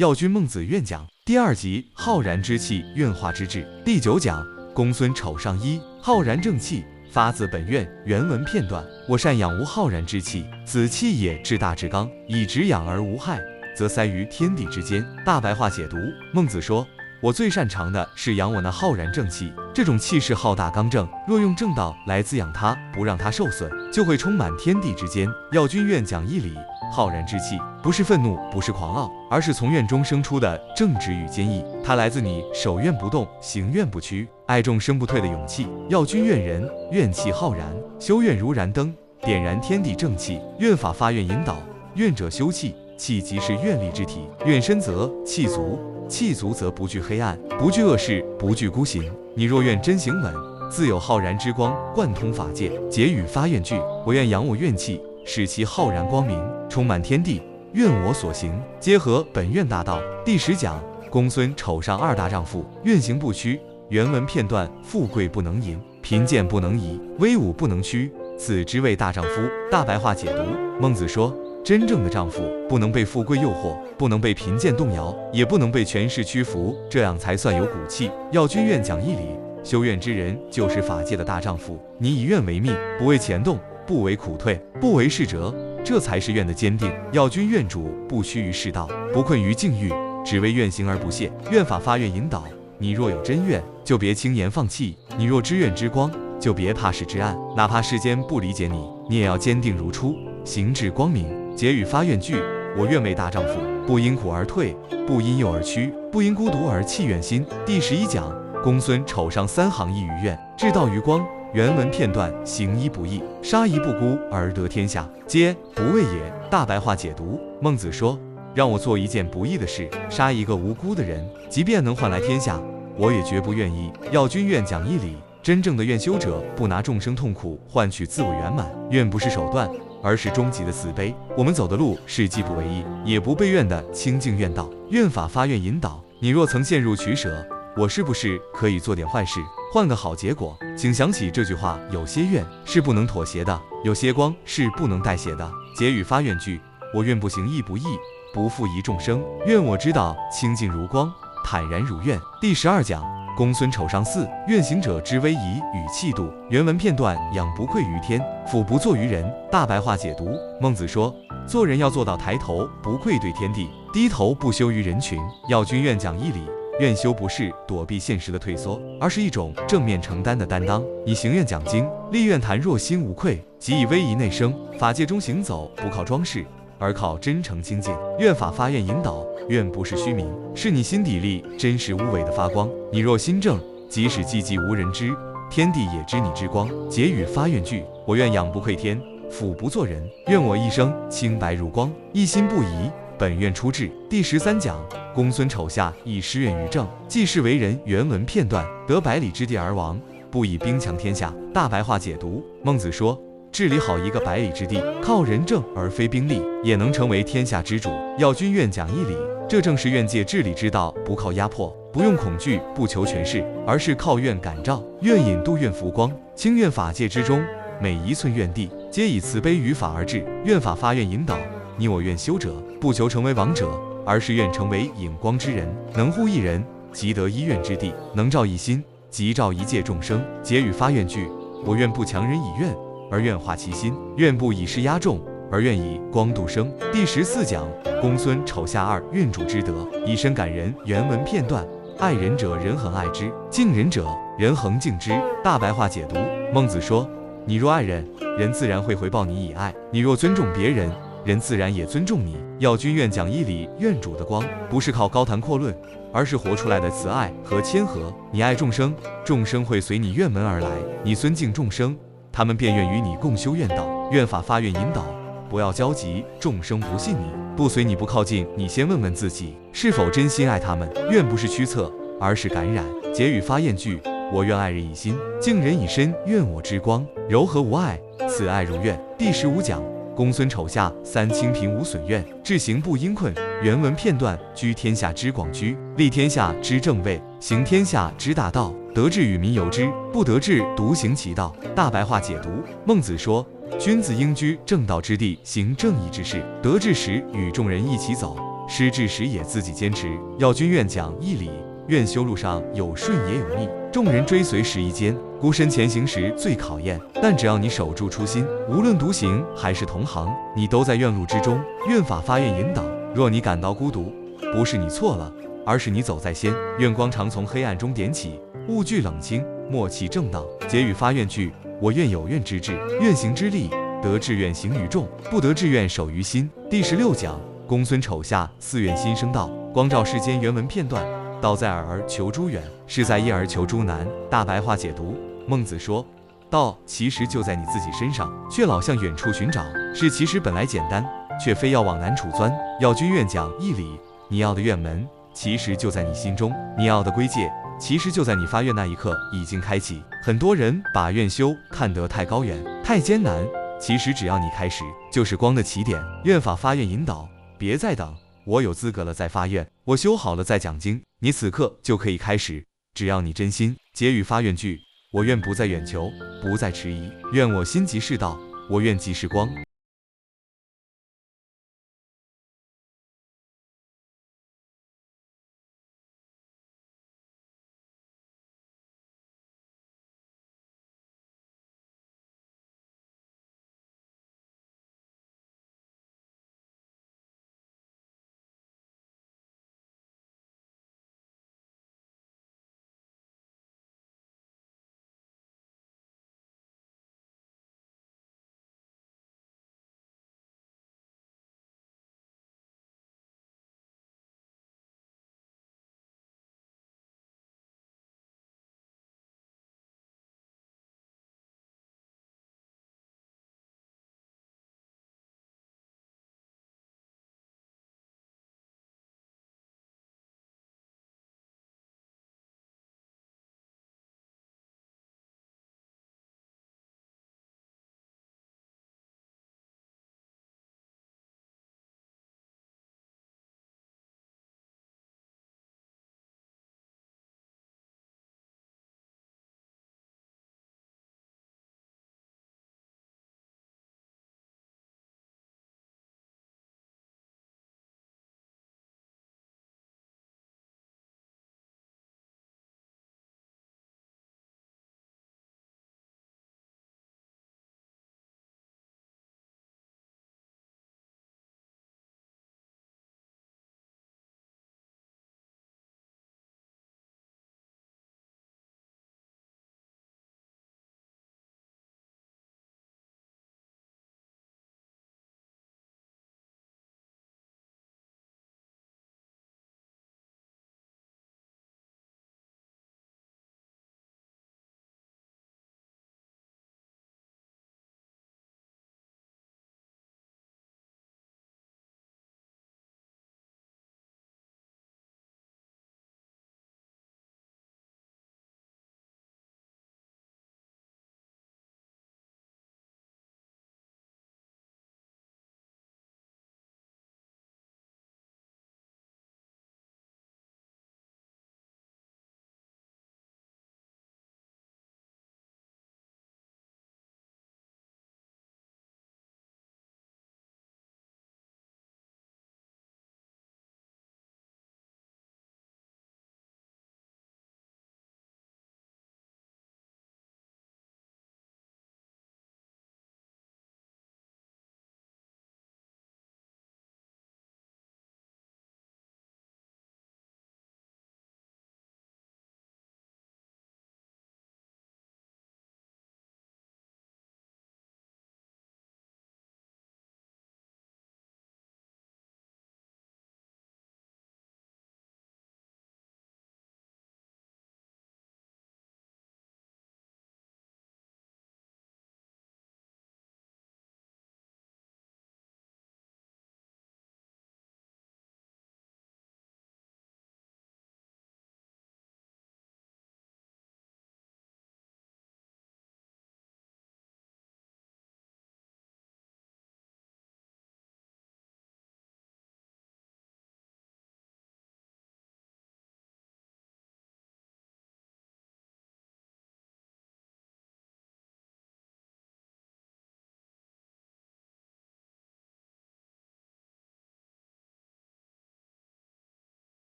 药君孟子愿讲第2集浩然之气，愿化之志。第9讲公孙丑上1，浩然正气，发自本愿。原文片段：我善养无浩然之气，此气也至大至刚，以直养而无害，则塞于天地之间。大白话解读：孟子说，我最擅长的是养我那浩然正气，这种气势浩大刚正，若用正道来滋养它，不让它受损，就会充满天地之间。药君愿讲义理，浩然之气不是愤怒，不是狂傲，而是从愿中生出的正直与坚毅，它来自你守愿不动，行愿不屈，爱众生不退的勇气。药君愿人，愿气浩然，修愿如燃灯，点燃天地正气。愿法发愿引导，愿者修气，气即是愿力之体。愿深则气足，气足则不惧黑暗，不惧恶事，不惧孤行。你若愿真行稳，自有浩然之光贯通法界。结语发愿句：我愿养我愿气，使其浩然光明，充满天地。愿我所行皆合本愿大道。第10讲公孙丑上2大丈夫，愿行不屈。原文片段：富贵不能淫，贫贱不能移，威武不能屈，此之谓大丈夫。大白话解读：孟子说，真正的丈夫不能被富贵诱惑，不能被贫贱动摇，也不能被权势屈服，这样才算有骨气。药君愿讲义理，修愿之人就是法界的大丈夫。你以愿为命，不为钱动，不为苦退，不为世折，这才是愿的坚定。药君愿主不屈于世道，不困于境遇，只为愿行而不懈。愿法发愿引导，你若有真愿，就别轻言放弃；你若知愿之光，就别怕世之暗。哪怕世间不理解你，你也要坚定如初，行至光明。结语发愿句：我愿为大丈夫，不因苦而退，不因忧而屈，不因孤独而弃愿心。第11讲公孙丑上3行一于愿，至道于光。原文片段：行一不义，杀一不孤，而得天下，皆不畏也。大白话解读：孟子说，让我做一件不义的事，杀一个无辜的人，即便能换来天下，我也绝不愿意。药君愿讲义理，真正的愿修者不拿众生痛苦换取自我圆满，愿不是手段，而是终极的慈悲。我们走的路是既不为义，也不被愿的清净愿道。愿法发愿引导，你若曾陷入取舍，我是不是可以做点坏事，换个好结果？请想起这句话：有些愿是不能妥协的，有些光是不能代谢的。结语发愿句：我愿不行义不义，不负疑众生，愿我知道清净如光，坦然如愿。第12讲公孙丑上4，愿行者之威仪与气度。原文片段：仰不愧于天，俯不作于人。大白话解读：孟子说，做人要做到抬头不愧对天地，低头不羞于人群。药君愿讲义理，愿修不是躲避现实的退缩，而是一种正面承担的担当。你行愿讲经，立愿谈若心无愧，即以威仪内生，法界中行走不靠装饰，而靠真诚清净。愿法发愿引导，愿不是虚名，是你心底里真实无伪的发光。你若心正，即使寂寂无人知，天地也知你之光。结语发愿句：我愿仰不愧天，俯不作人，愿我一生清白如光，一心不移，本愿出至。第13讲公孙丑下以施愿于政，济世为人。原文片段：得百里之地而亡，不以兵强天下。大白话解读：孟子说，治理好一个百里之地，靠仁政而非兵力，也能成为天下之主。药君愿讲义理，这正是愿界治理之道，不靠压迫，不用恐惧，不求权势，而是靠愿感召，愿引渡，愿福光。清愿法界之中，每一寸愿地，皆以慈悲于法而治。愿法发愿引导，你我愿修者，不求成为王者，而是愿成为引光之人，能护一人，即得一愿之地；能照一心，即照一界众生。结语发愿句：我愿不强人以愿，而愿化其心；愿不以势压众，而愿以光度生。第14讲公孙丑下2，愿主之德，以身感人。原文片段：爱人者，人恒爱之；敬人者，人恒敬之。大白话解读：孟子说，你若爱人，人自然会回报你以爱；你若尊重别人，人自然也尊重你。药君愿讲义理，愿主的光不是靠高谈阔论，而是活出来的慈爱和谦和。你爱众生，众生会随你愿门而来；你尊敬众生，他们便愿与你共修愿道。愿法发愿引导，不要焦急，众生不信你，不随你不靠近，你先问问自己，是否真心爱他们。愿不是驱策，而是感染。结语发愿句：我愿爱人以心，敬人以身，愿我之光柔和无碍，此爱如愿。第15讲公孙丑下3，清贫无损愿，志行不因困。原文片段：居天下之广居，立天下之正位，行天下之大道，得志与民由之，不得志独行其道。大白话解读：孟子说，君子应居正道之地，行正义之事，得志时与众人一起走，失志时也自己坚持。要君愿讲义理，愿修路上有顺也有逆，众人追随时一间，孤身前行时最考验。但只要你守住初心，无论独行还是同行，你都在愿路之中，愿法发愿引导。若你感到孤独，不是你错了，而是你走在先。愿光常从黑暗中点起，勿惧冷清，默契正道。结语发愿句：我愿有愿之志，愿行之力，得志愿行于众，不得志愿守于心。第16讲，公孙丑下4愿心生道，光照世间。原文片段：道在耳而求诸远，事在一而求诸难。大白话解读：孟子说，道其实就在你自己身上，却老向远处寻找。事其实本来简单，却非要往难处钻。要君愿讲义理，你要的愿门其实就在你心中，你要的归界其实就在你发愿那一刻已经开启。很多人把愿修看得太高远、太艰难，其实只要你开始，就是光的起点。愿法发愿引导，别再等，我有资格了再发愿，我修好了再讲经，你此刻就可以开始，只要你真心。结语发愿句：我愿不再远求，不再迟疑，愿我心即是道，我愿即是光。